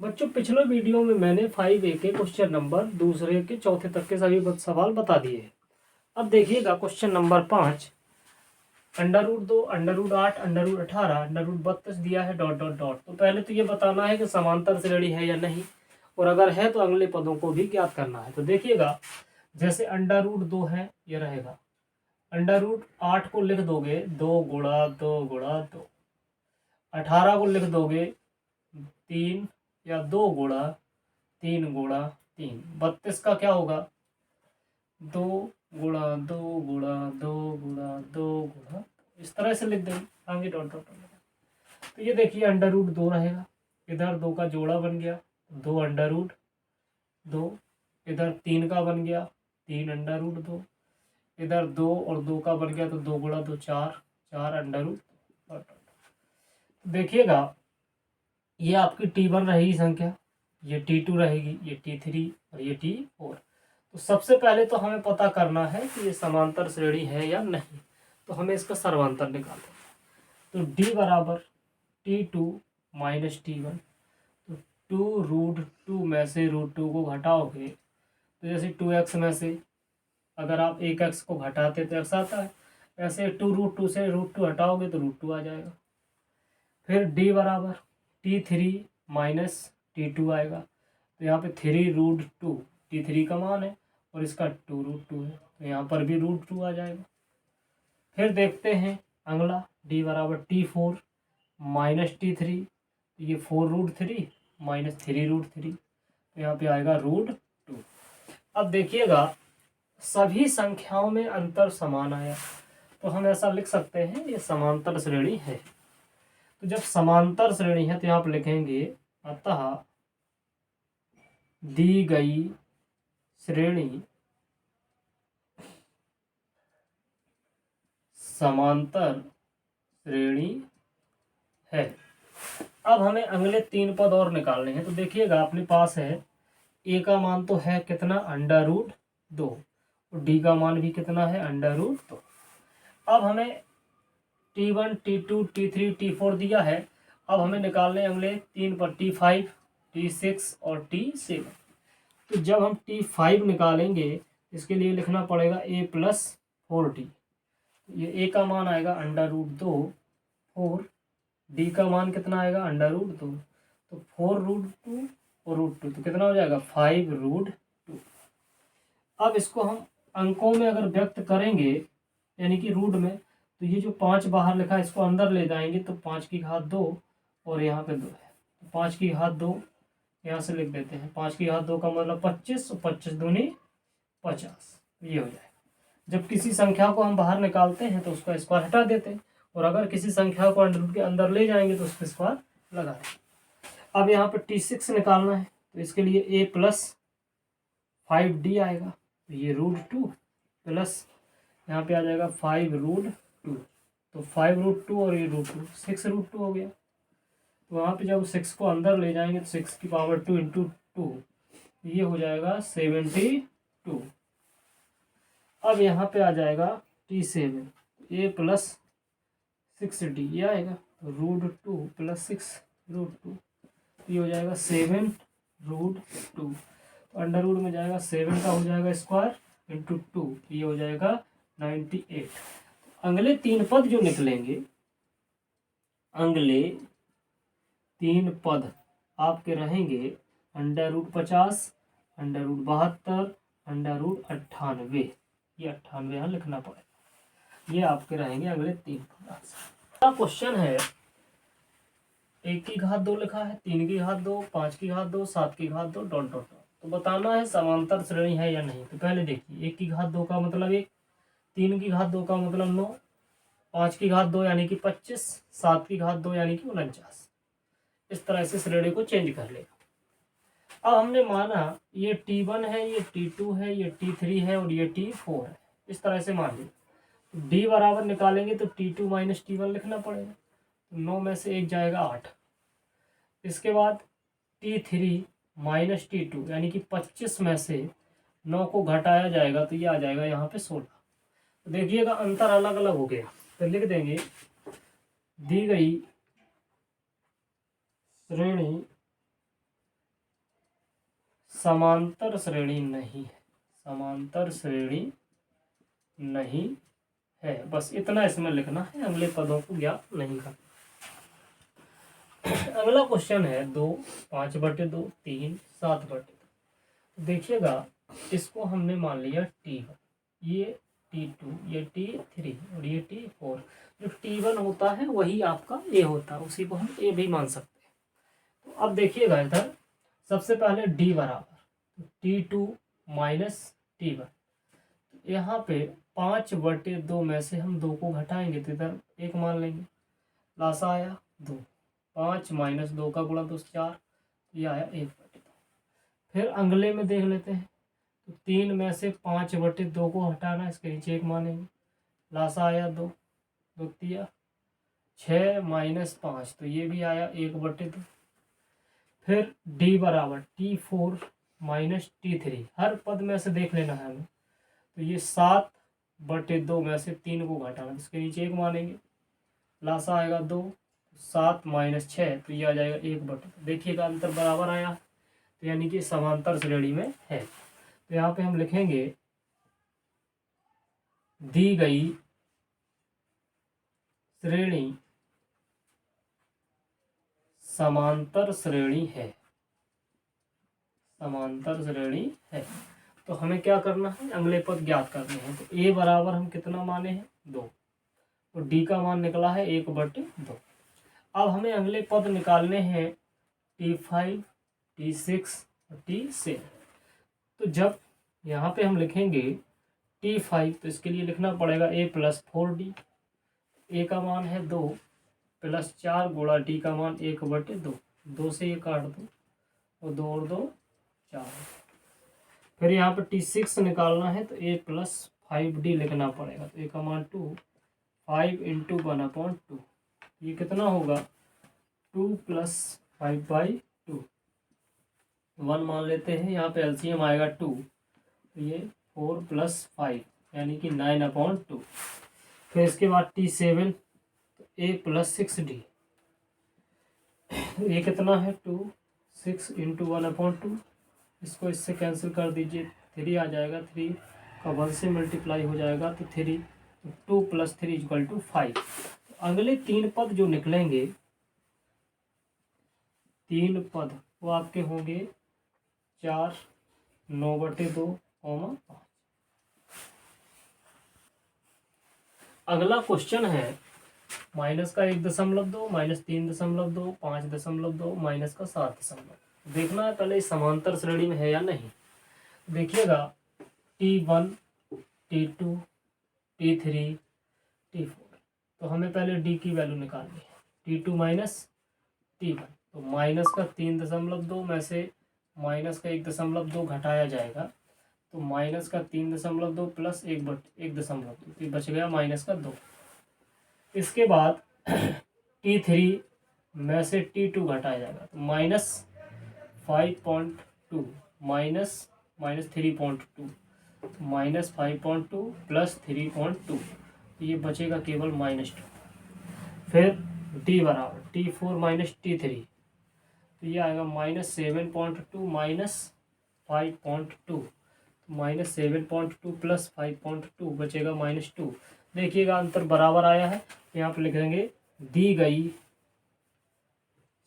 बच्चों पिछले वीडियो में मैंने 5A के क्वेश्चन नंबर दूसरे के चौथे तक के सभी सवाल बता दिए हैं। अब देखिएगा क्वेश्चन नंबर 5, √2, √8, √18, √32 दिया है डॉट डॉट डॉट। तो पहले तो ये बताना है कि समांतर श्रेणी है या नहीं, और अगर है तो अगले पदों को भी ज्ञात करना है। तो देखिएगा जैसे √2 है, ये रहेगा। √8 को लिख दोगे 2 गुणा 2 गुणा 2। 18 को लिख दोगे 3 या 2 गुणा 3 गुणा 3। 32 का क्या होगा 2 गुणा 2 गुणा 2 गुणा 2 गुणा, इस तरह से लिख देंगे आगे डॉट डॉट डॉट। तो ये देखिए √2 रहेगा, इधर 2 का जोड़ा बन गया 2 √2, इधर 3 का बन गया 3 √2, इधर 2 और 2 का बन गया तो 2 गुणा 2 4 4 √2। देखिएगा ये आपकी T1 रहेगी संख्या, ये T2 रहेगी, ये T3 और ये T4। तो सबसे पहले तो हमें पता करना है कि ये समांतर श्रेणी है या नहीं। तो हमें इसका सर्वांतर निकालना है। तो D बराबर T2 माइनस T1। तो 2√2 में से √2 को घटाओगे तो जैसे 2x में से अगर आप एक x को घटाते तो x आता है, ऐसे 2√2 से √2 हटाओगे तो √2 आ जाएगा। फिर D बराबर T3 माइनस T2 आएगा। तो यहाँ पे 3√2 T3 का मान है और इसका 2√2 है, तो यहाँ पर भी √2 आ जाएगा। फिर देखते हैं अगला D बराबर T4 माइनस T3, तो ये 4√3 माइनस 3√3, तो यहाँ पे आएगा √2। अब देखिएगा सभी संख्याओं में अंतर समान आया, तो हम ऐसा लिख सकते हैं ये समांतर श्रेणी है। तो जब समांतर श्रेणी है तो यहाँ पर लिखेंगे अतः दी गई श्रेणी समांतर श्रेणी है। अब हमें अगले 3 पद और निकालने हैं। तो देखिएगा अपने पास है ए का मान तो है कितना √2 और डी का मान भी कितना है √2। अब हमें T1 T2 T3 T4 दिया है। अब हमें निकालने अगले 3 पर T5 T6 और T7। तो जब हम T5 निकालेंगे इसके लिए लिखना पड़ेगा a + 4t। ये a का मान आएगा √2 4, d का मान कितना आएगा √2, तो 4√2 और √2 तो कितना हो जाएगा 5√2। अब इसको हम अंकों में अगर व्यक्त करेंगे यानी कि रूट में, तो ये जो 5 बाहर लिखा है इसको अंदर ले जाएंगे तो 5 की घात 2 और यहाँ पे 2 है, तो 5 की घात 2 यहाँ से लिख देते हैं। 5 की घात 2 का मतलब 25, 25 दूनी 50, ये हो जाएगा। जब किसी संख्या को हम बाहर निकालते हैं तो उसका स्क्वायर हटा देते हैं, और अगर किसी संख्या को अंडर रूट के अंदर ले जाएंगे तो उसका स्क्वायर लगा दें। अब यहाँ पर T6 निकालना है, तो इसके लिए a + 5d आएगा, तो ये √2 प्लस यहाँ पे आ जाएगा 5√2, तो 5√2 और ये √2 6√2 हो गया। तो वहाँ पे जब 6 को अंदर ले जाएंगे तो 6 की पावर 2 × 2, ये हो जाएगा 72। अब यहाँ पे आ जाएगा T7 a + 6d, ये आएगा √2 + 6√2, ये हो जाएगा 7√2। तो अंडर रूट में जाएगा 7 का हो जाएगा स्क्वायर × 2, ये हो जाएगा 98। अगले 3 पद जो निकलेंगे, अगले 3 पद आपके रहेंगे √50, √72, √98। ये 98 यहाँ लिखना पड़ेगा। ये आपके रहेंगे अगले 3 पद। क्वेश्चन है 1 की घात 2 लिखा है, 3 की घात 2, 5 की घात 2, 7 की घात 2 डॉट डॉट। तो बताना है समांतर श्रेणी है या नहीं। तो पहले देखिए 1 की घात 2 का मतलब 1, 3 की घात 2 का मतलब 9, 5 की घात 2 यानी कि 25, 7 की घात 2 यानी कि 49। इस तरह से श्रेणी को चेंज कर लेगा। अब हमने माना ये T1 है, ये T2 है, ये T3 है और ये T4 है, इस तरह से मान लिया। D बराबर निकालेंगे तो T2 माइनस T1 लिखना पड़ेगा, तो 9 में से 1 जाएगा 8। इसके बाद T3 माइनस T2 यानी कि 25 में से 9 को घटाया जाएगा तो ये आ जाएगा यहाँ पे 16। तो देखिएगा अंतर अलग अलग हो गया, तो लिख देंगे दी गई श्रेणी समांतर श्रेणी नहीं है, समांतर श्रेणी नहीं है। बस इतना इसमें लिखना है, अगले पदों को ज्ञात नहीं करना। अगला क्वेश्चन है 2, 5/2, 3, 7/2। देखिएगा, इसको हमने मान लिया T1, ये T2, ये T3 और ये T4। जो T1 होता है वही आपका A होता है, उसी को हम A भी मान सकते हैं। तो अब देखिएगा इधर सबसे पहले D बराबर T2 माइनस T1। यहाँ पे 5/2 में से हम 2 को घटाएंगे तो इधर 1 मान लेंगे, लासा आया 2, 5 माइनस 2 का गुणा 2 4, ये आया 1/2। फिर अगले में देख लेते हैं, तो 3 में से 5/2 को हटाना, इसके नीचे 1 मानेंगे, लासा आया 2, 2 तिया 6 माइनस 5, तो ये भी आया 1/2। फिर D बराबर T4 माइनस T3, हर पद में से देख लेना है हमें, तो ये 7/2 में से 3 को घटाना, इसके नीचे 1 मानेंगे, लासा आएगा 2, 7 माइनस 6, तो ये आ जाएगा 1/2। देखिएगा अंतर बराबर आया, तो यानी कि समांतर श्रेणी में है। तो यहाँ पे हम लिखेंगे दी गई श्रेणी समांतर श्रेणी है, समांतर श्रेणी है। तो हमें क्या करना है, अगले पद ज्ञात करने हैं। तो A बराबर हम कितना माने हैं 2, और D का मान निकला है 1/2। अब हमें अगले पद निकालने हैं T5, T6 और T7। तो जब यहाँ पे हम लिखेंगे T5, तो इसके लिए लिखना पड़ेगा A + 4D। A का मान है 2 + 4 गुणा D का मान 1/2, 2 से ये काट दो, और 2 और 2 4। फिर यहाँ पे T6 निकालना है, तो A + 5D लिखना पड़ेगा। तो A का मान 2, 5 × 1/2, ये कितना होगा 2 + 5/2, 1 मान लेते हैं। यहाँ पे LCM आएगा 2, तो ये 4 + 5 यानी कि 9/2। फिर इसके बाद T7, तो A + 6D, ये कितना है 2, 6 × 1/2, इसको इससे कैंसिल कर दीजिए, 3 आ जाएगा, 3 का 1 से मल्टीप्लाई हो जाएगा, तो 3, 2 + 3 = 5। अगले 3 पद जो निकलेंगे, 3 पद वो आपके होंगे 4, 9/2, 5। अगला क्वेश्चन है -1.2, -3.2, 5.2, -7.2। देखना है पहले समांतर श्रेणी में है या नहीं। देखिएगा T1, T2, T3, T4। तो हमें पहले D की वैल्यू निकालनी है, T2 माइनस T1। तो -3.2 में से -1.2 घटाया जाएगा, तो -3.2 + 1/1.2, तो बच गया -2। इसके बाद T3 में से T2 घटाया जाएगा, तो -5.2 -3.2, -5.2 + 3.2, ये बचेगा केवल -2। फिर D बराबर T4 माइनस T3, तो ये आएगा -7.2 -5.2, -7.2 + 5.2 बचेगा -2। देखिएगा अंतर बराबर आया है। यहाँ पर लिखेंगे दी गई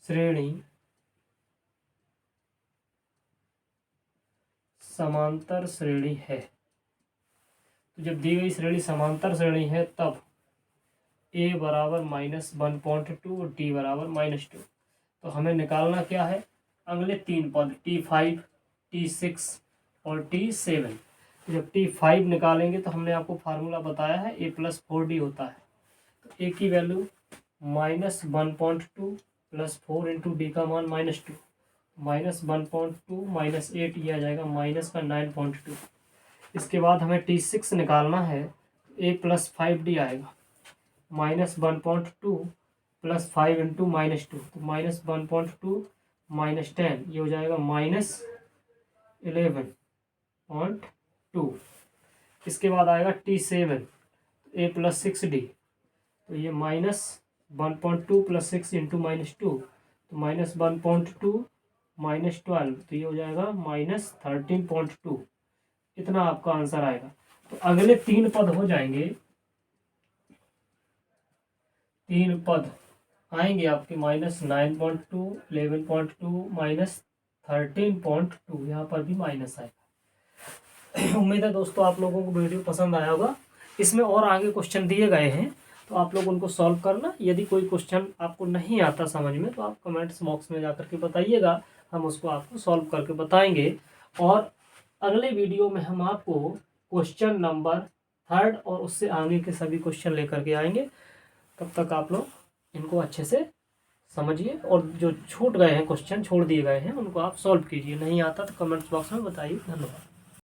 श्रेणी समांतर श्रेणी है। तो जब दी गई श्रेणी समांतर श्रेणी है, तब A बराबर -1.2 और D बराबर -2। तो हमें निकालना क्या है, अगले 3 पद T5, T6 और T7। जब T5 निकालेंगे तो हमने आपको फार्मूला बताया है, A + 4D होता है। तो A की वैल्यू -1.2 + 4 × D का मान -2, -1.2 -8, ये आ जाएगा -9.2। इसके बाद हमें T6 निकालना है, A + 5D आएगा, -1.2 + 5 × -2, तो -1.2 -10, ये हो जाएगा -11.2। इसके बाद आएगा T7, A + 6D, तो ये -1.2 + 6 × -2, तो -1.2 -12, तो ये हो जाएगा -13.2, इतना आपका आंसर आएगा। तो अगले 3 पद हो जाएंगे, 3 पद आएंगे आपके -9.2, 11.2, -13.2, यहाँ पर भी माइनस आएगा। उम्मीद है दोस्तों आप लोगों को वीडियो पसंद आया होगा। इसमें और आगे क्वेश्चन दिए गए हैं, तो आप लोग उनको सॉल्व करना। यदि कोई क्वेश्चन आपको नहीं आता समझ में तो आप कमेंट्स बॉक्स में जाकर के बताइएगा, हम उसको आपको सॉल्व करके बताएंगे। और अगले वीडियो में हम आपको क्वेश्चन नंबर 3 और उससे आगे के सभी क्वेश्चन लेकर के आएंगे। तब तक आप लोग इनको अच्छे से समझिए, और जो छूट गए हैं क्वेश्चन, छोड़ दिए गए हैं, उनको आप सॉल्व कीजिए। नहीं आता तो कमेंट्स बॉक्स में बताइए। धन्यवाद।